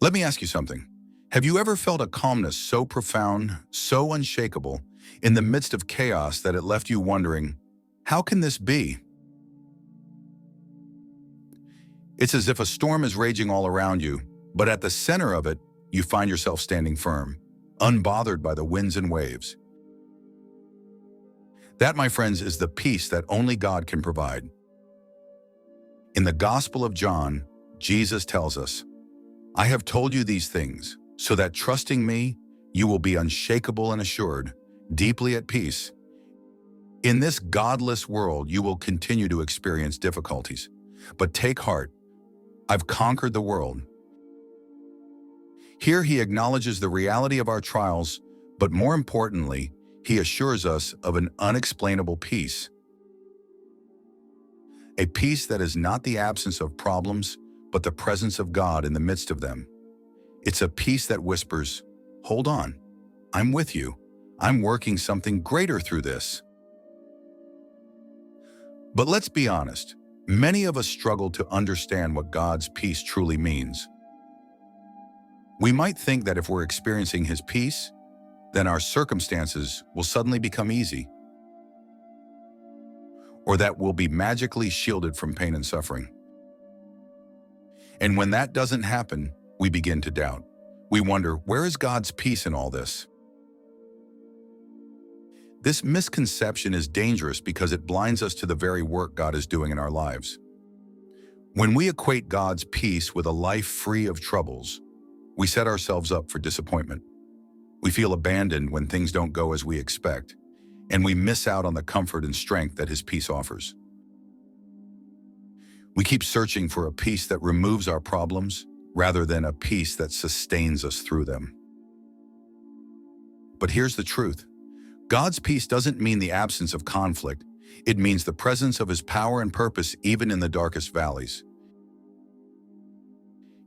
Let me ask you something. Have you ever felt a calmness so profound, so unshakable, in the midst of chaos that it left you wondering, how can this be? It's as if a storm is raging all around you, but at the center of it, you find yourself standing firm, unbothered by the winds and waves. That, my friends, is the peace that only God can provide. In the Gospel of John, Jesus tells us, "I have told you these things, so that trusting me, you will be unshakable and assured, deeply at peace. In this godless world, you will continue to experience difficulties. But take heart, I've conquered the world." Here he acknowledges the reality of our trials, but more importantly, he assures us of an unexplainable peace. A peace that is not the absence of problems, but the presence of God in the midst of them. It's a peace that whispers, "Hold on, I'm with you. I'm working something greater through this." But let's be honest, many of us struggle to understand what God's peace truly means. We might think that if we're experiencing His peace, then our circumstances will suddenly become easy, or that we'll be magically shielded from pain and suffering. And when that doesn't happen, we begin to doubt. We wonder, where is God's peace in all this? This misconception is dangerous because it blinds us to the very work God is doing in our lives. When we equate God's peace with a life free of troubles, we set ourselves up for disappointment. We feel abandoned when things don't go as we expect, and we miss out on the comfort and strength that His peace offers. We keep searching for a peace that removes our problems rather than a peace that sustains us through them. But here's the truth. God's peace doesn't mean the absence of conflict. It means the presence of His power and purpose even in the darkest valleys.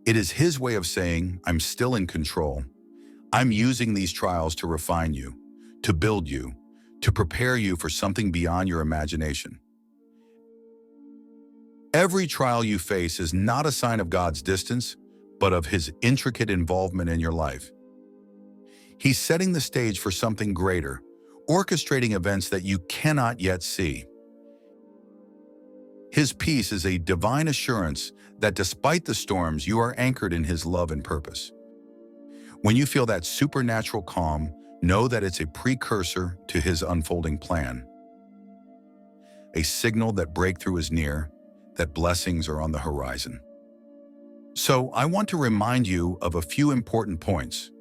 It is His way of saying, "I'm still in control. I'm using these trials to refine you, to build you, to prepare you for something beyond your imagination." Every trial you face is not a sign of God's distance, but of His intricate involvement in your life. He's setting the stage for something greater, orchestrating events that you cannot yet see. His peace is a divine assurance that despite the storms, you are anchored in His love and purpose. When you feel that supernatural calm, know that it's a precursor to His unfolding plan. A signal that breakthrough is near, that blessings are on the horizon. So I want to remind you of a few important points.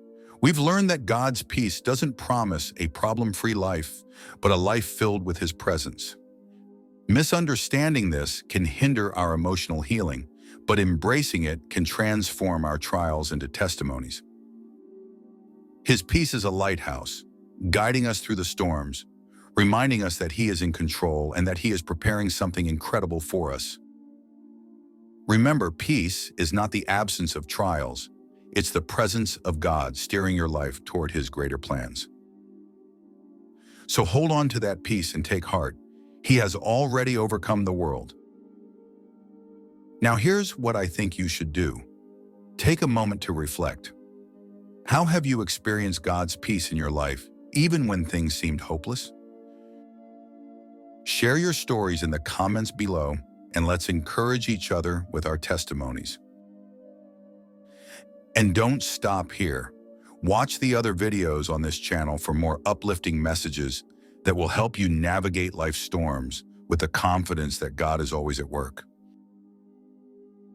We've learned that God's peace doesn't promise a problem-free life, but a life filled with His presence. Misunderstanding this can hinder our emotional healing, but embracing it can transform our trials into testimonies. His peace is a lighthouse, guiding us through the storms, reminding us that He is in control and that He is preparing something incredible for us. Remember, peace is not the absence of trials. It's the presence of God steering your life toward His greater plans. So hold on to that peace and take heart. He has already overcome the world. Now here's what I think you should do. Take a moment to reflect. How have you experienced God's peace in your life, even when things seemed hopeless? Share your stories in the comments below, and let's encourage each other with our testimonies. And don't stop here. Watch the other videos on this channel for more uplifting messages that will help you navigate life's storms with the confidence that God is always at work.